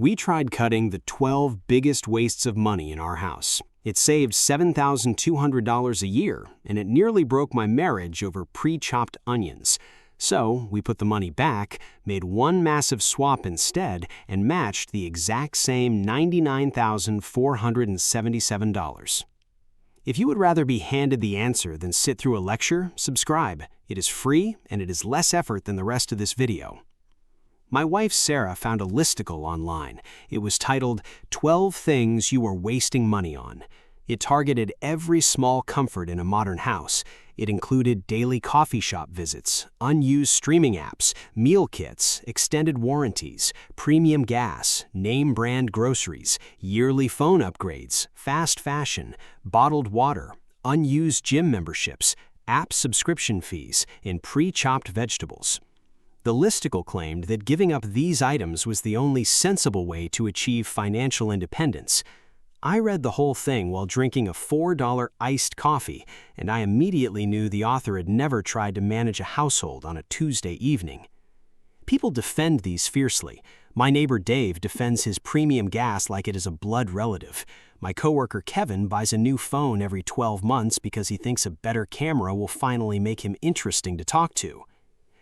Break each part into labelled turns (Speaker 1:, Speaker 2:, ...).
Speaker 1: We tried cutting the 12 biggest wastes of money in our house. It saved $7,200 a year, and it nearly broke my marriage over pre-chopped onions. So we put the money back, made one massive swap instead, and matched the exact same $99,477. If you would rather be handed the answer than sit through a lecture, subscribe. It is free, and it is less effort than the rest of this video. My wife Sarah found a listicle online. It was titled 12 Things You Are Wasting Money On. It targeted every small comfort in a modern house. It included daily coffee shop visits, unused streaming apps, meal kits, extended warranties, premium gas, name brand groceries, yearly phone upgrades, fast fashion, bottled water, unused gym memberships, app subscription fees, and pre-chopped vegetables. The listicle claimed that giving up these items was the only sensible way to achieve financial independence. I read the whole thing while drinking a $4 iced coffee, and I immediately knew the author had never tried to manage a household on a Tuesday evening. People defend these fiercely. My neighbor Dave defends his premium gas like it is a blood relative. My coworker Kevin buys a new phone every 12 months because he thinks a better camera will finally make him interesting to talk to.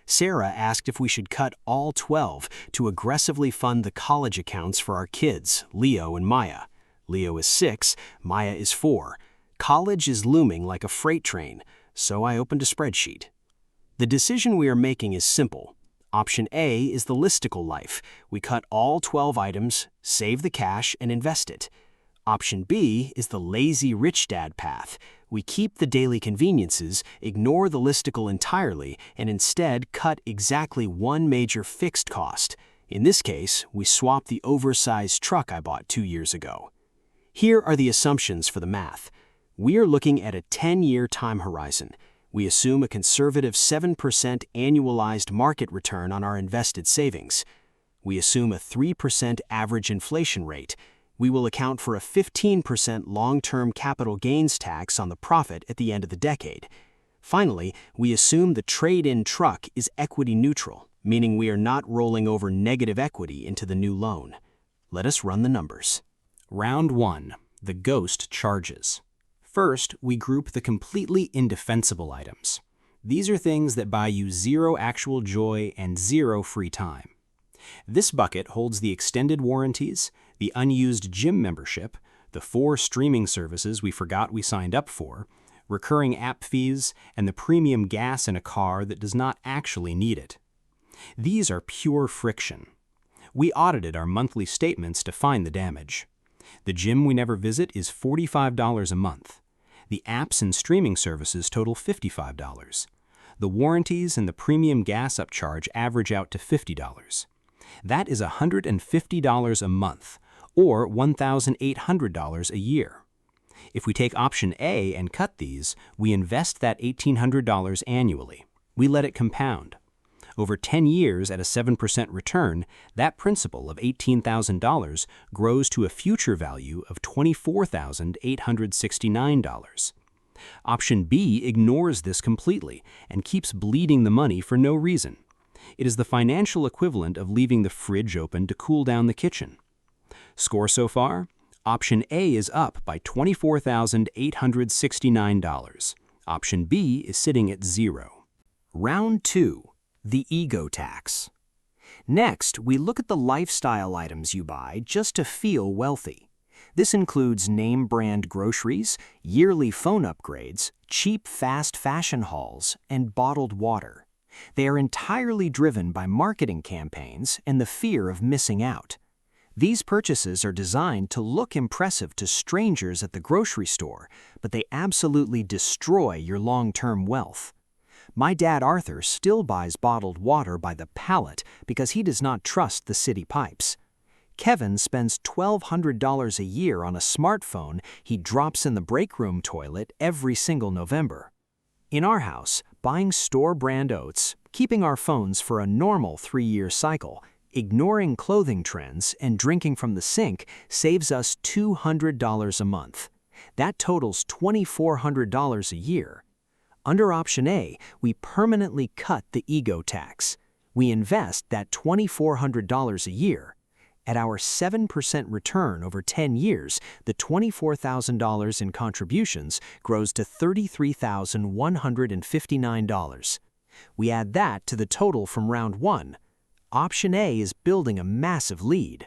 Speaker 1: Sarah asked if we should cut all 12 to aggressively fund the college accounts for our kids, Leo and Maya. Leo is 6, Maya is 4. College is looming like a freight train, so I opened a spreadsheet. The decision we are making is simple. Option A is the listicle life. We cut all 12 items, save the cash, and invest it. Option B is the lazy rich dad path. We keep the daily conveniences, ignore the listicle entirely, and instead cut exactly one major fixed cost. In this case, we swap the oversized truck I bought 2 years ago. Here are the assumptions for the math. We are looking at a 10-year time horizon. We assume a conservative 7% annualized market return on our invested savings. We assume a 3% average inflation rate. We will account for a 15% long-term capital gains tax on the profit at the end of the decade. Finally, we assume the trade-in truck is equity neutral, meaning we are not rolling over negative equity into the new loan. Let us run the numbers. Round 1. The ghost charges. First, we group the completely indefensible items. These are things that buy you zero actual joy and zero free time. This bucket holds the extended warranties, the unused gym membership, the 4 streaming services we forgot we signed up for, recurring app fees, and the premium gas in a car that does not actually need it. These are pure friction. We audited our monthly statements to find the damage. The gym we never visit is $45 a month. The apps and streaming services total $55. The warranties and the premium gas upcharge average out to $50. That is $150 a month, or $1,800 a year. If we take option A and cut these, we invest that $1,800 annually. We let it compound. Over 10 years at a 7% return, that principal of $18,000 grows to a future value of $24,869. Option B ignores this completely and keeps bleeding the money for no reason. It is the financial equivalent of leaving the fridge open to cool down the kitchen. Score so far? Option A is up by $24,869. Option B is sitting at 0. Round 2. The ego tax. Next, we look at the lifestyle items you buy just to feel wealthy. This includes name brand groceries, yearly phone upgrades, cheap fast fashion hauls, and bottled water. They are entirely driven by marketing campaigns and the fear of missing out. These purchases are designed to look impressive to strangers at the grocery store, but they absolutely destroy your long-term wealth. My dad Arthur still buys bottled water by the pallet because he does not trust the city pipes. Kevin spends $1,200 a year on a smartphone he drops in the break room toilet every single November. In our house, buying store-brand oats, keeping our phones for a normal 3-year cycle, ignoring clothing trends, and drinking from the sink saves us $200 a month. That totals $2,400 a year. Under option A, we permanently cut the ego tax. We invest that $2,400 a year. At our 7% return over 10 years, the $24,000 in contributions grows to $33,159. We add that to the total from round 1. Option A is building a massive lead.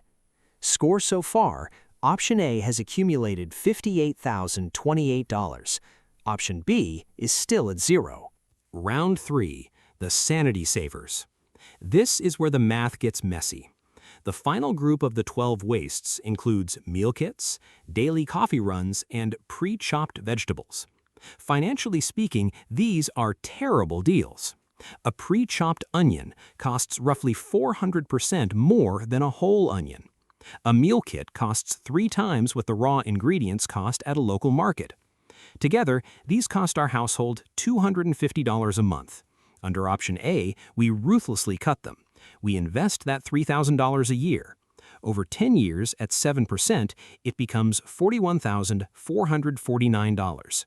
Speaker 1: Score so far, Option A has accumulated $58,028. Option B is still at 0. Round 3, the Sanity Savers. This is where the math gets messy. The final group of the 12 wastes includes meal kits, daily coffee runs, and pre-chopped vegetables. Financially speaking, these are terrible deals. A pre-chopped onion costs roughly 400% more than a whole onion. A meal kit costs 3 times what the raw ingredients cost at a local market. Together, these cost our household $250 a month. Under Option A, we ruthlessly cut them. We invest that $3,000 a year. Over 10 years, at 7%, it becomes $41,449.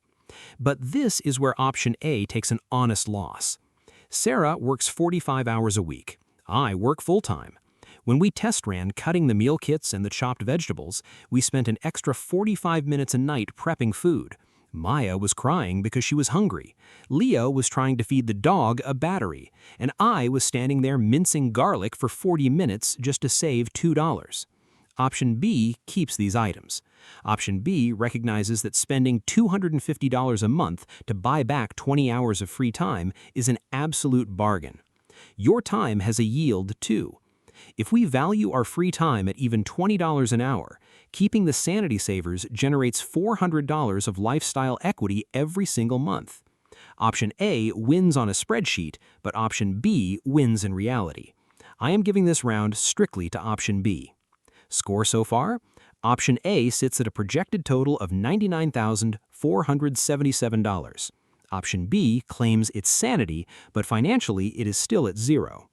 Speaker 1: But this is where Option A takes an honest loss. Sarah works 45 hours a week. I work full-time. When we test ran cutting the meal kits and the chopped vegetables, we spent an extra 45 minutes a night prepping food. Maya was crying because she was hungry. Leo was trying to feed the dog a battery. And I was standing there mincing garlic for 40 minutes just to save $2. Option B keeps these items. Option B recognizes that spending $250 a month to buy back 20 hours of free time is an absolute bargain. Your time has a yield too. If we value our free time at even $20 an hour, keeping the Sanity Savers generates $400 of lifestyle equity every single month. Option A wins on a spreadsheet, but Option B wins in reality. I am giving this round strictly to Option B. Score so far? Option A sits at a projected total of $99,477. Option B claims its sanity, but financially it is still at 0.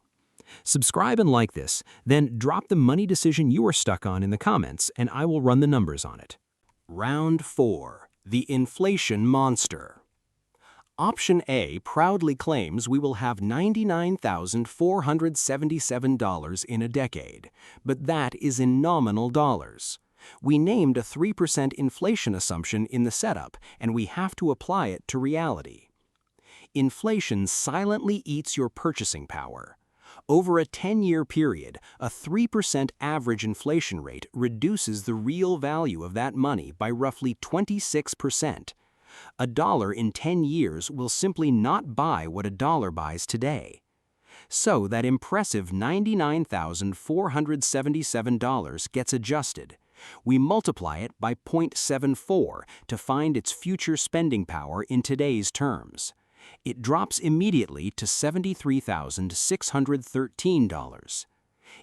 Speaker 1: Subscribe and like this, then drop the money decision you are stuck on in the comments and I will run the numbers on it. Round 4. The Inflation Monster. Option A proudly claims we will have $99,477 in a decade, but that is in nominal dollars. We named a 3% inflation assumption in the setup, and we have to apply it to reality. Inflation silently eats your purchasing power. Over a 10-year period, a 3% average inflation rate reduces the real value of that money by roughly 26%. A dollar in 10 years will simply not buy what a dollar buys today. So that impressive $99,477 gets adjusted. We multiply it by 0.74 to find its future spending power in today's terms. It drops immediately to $73,613.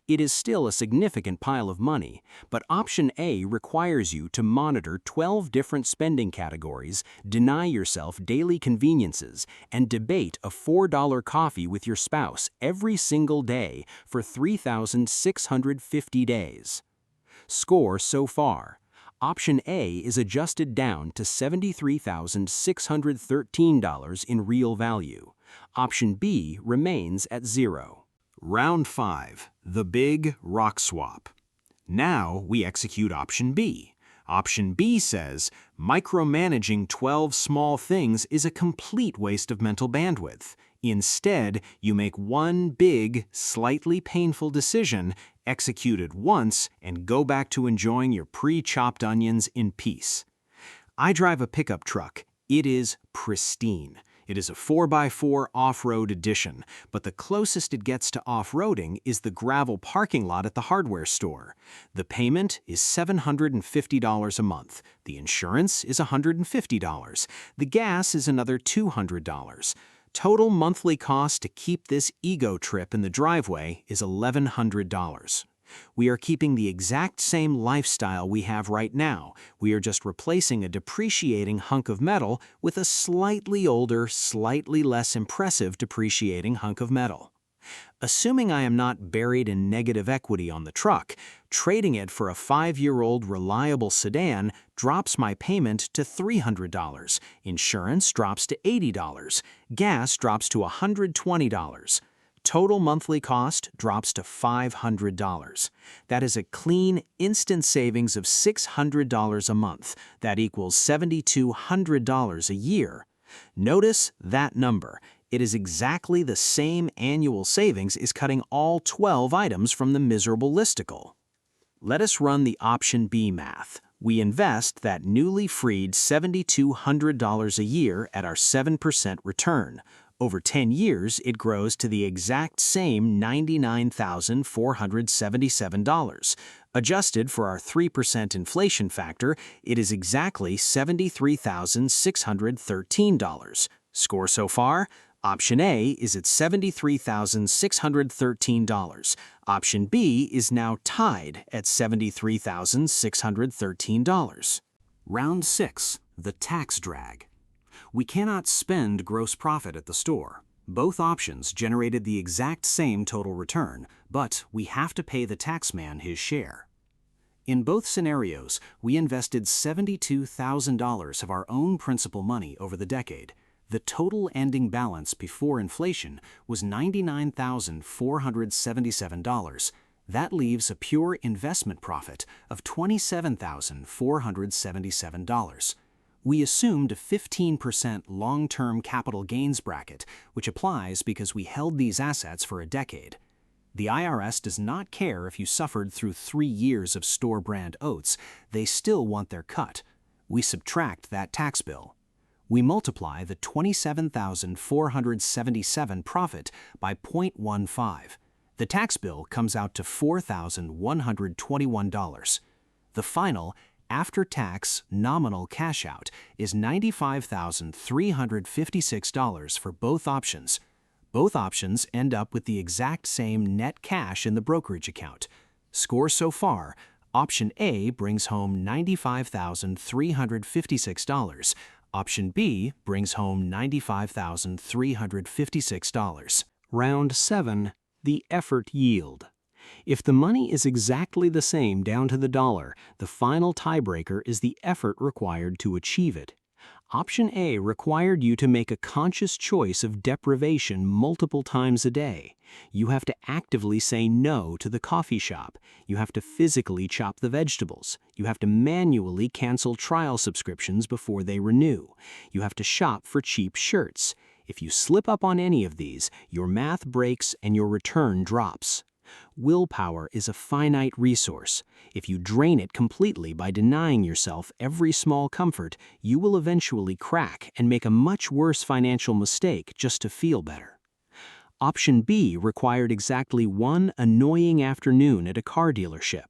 Speaker 1: It is still a significant pile of money, but Option A requires you to monitor 12 different spending categories, deny yourself daily conveniences, and debate a $4 coffee with your spouse every single day for 3,650 days. Score so far. Option A is adjusted down to $73,613 in real value. Option B remains at 0. Round 5. The Big Rock Swap. Now we execute Option B. Option B says, micromanaging 12 small things is a complete waste of mental bandwidth. Instead, you make one big, slightly painful decision, execute it once, and go back to enjoying your pre-chopped onions in peace. I drive a pickup truck. It is pristine. It is a 4x4 off-road edition, but the closest it gets to off-roading is the gravel parking lot at the hardware store. The payment is $750 a month. The insurance is $150. The gas is another $200. Total monthly cost to keep this ego trip in the driveway is $1,100. We are keeping the exact same lifestyle we have right now. We are just replacing a depreciating hunk of metal with a slightly older, slightly less impressive depreciating hunk of metal. Assuming I am not buried in negative equity on the truck, trading it for a 5-year-old reliable sedan drops my payment to $300, insurance drops to $80, gas drops to $120. Total monthly cost drops to $500. That is a clean, instant savings of $600 a month. That equals $7,200 a year. Notice that number. It is exactly the same annual savings as cutting all 12 items from the miserable listicle. Let us run the option B math. We invest that newly freed $7,200 a year at our 7% return. Over 10 years, it grows to the exact same $99,477. Adjusted for our 3% inflation factor, it is exactly $73,613. Score so far? Option A is at $73,613. Option B is now tied at $73,613. Round 6. The tax drag. We cannot spend gross profit at the store. Both options generated the exact same total return, but we have to pay the taxman his share. In both scenarios, we invested $72,000 of our own principal money over the decade. The total ending balance before inflation was $99,477. That leaves a pure investment profit of $27,477. We assumed a 15% long-term capital gains bracket, which applies because we held these assets for a decade. The IRS does not care if you suffered through 3 years of store-brand oats. They still want their cut. We subtract that tax bill. We multiply the $27,477 profit by 0.15. The tax bill comes out to $4,121. The final, after-tax nominal cash out is $95,356 for both options. Both options end up with the exact same net cash in the brokerage account. Score so far: Option A brings home $95,356. Option B brings home $95,356. Round 7. The effort yield. If the money is exactly the same down to the dollar, the final tiebreaker is the effort required to achieve it. Option A required you to make a conscious choice of deprivation multiple times a day. You have to actively say no to the coffee shop. You have to physically chop the vegetables. You have to manually cancel trial subscriptions before they renew. You have to shop for cheap shirts. If you slip up on any of these, your math breaks and your return drops. Willpower is a finite resource. If you drain it completely by denying yourself every small comfort, you will eventually crack and make a much worse financial mistake just to feel better. Option B required exactly one annoying afternoon at a car dealership.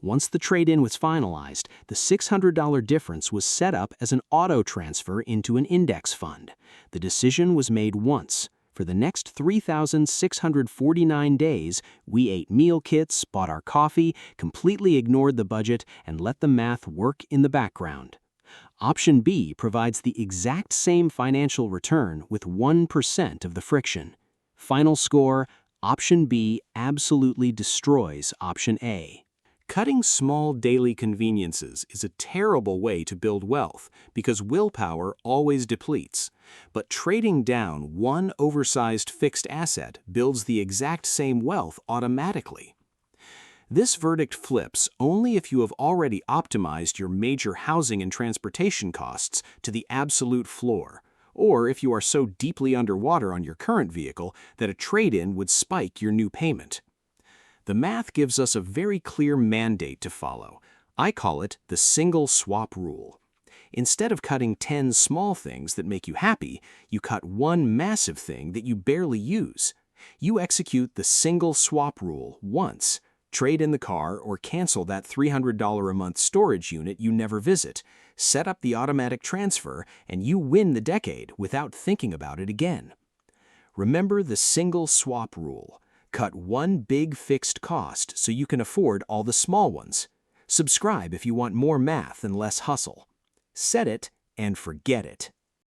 Speaker 1: Once the trade-in was finalized, the $600 difference was set up as an auto transfer into an index fund. The decision was made once. For the next 3,649 days, we ate meal kits, bought our coffee, completely ignored the budget, and let the math work in the background. Option B provides the exact same financial return with 1% of the friction. Final score: Option B absolutely destroys Option A. Cutting small daily conveniences is a terrible way to build wealth because willpower always depletes. But trading down one oversized fixed asset builds the exact same wealth automatically. This verdict flips only if you have already optimized your major housing and transportation costs to the absolute floor, or if you are so deeply underwater on your current vehicle that a trade-in would spike your new payment. The math gives us a very clear mandate to follow. I call it the single swap rule. Instead of cutting 10 small things that make you happy, you cut one massive thing that you barely use. You execute the single swap rule once. Trade in the car or cancel that $300 a month storage unit you never visit. Set up the automatic transfer, and you win the decade without thinking about it again. Remember the single swap rule. Cut one big fixed cost so you can afford all the small ones. Subscribe if you want more math and less hustle. Set it and forget it.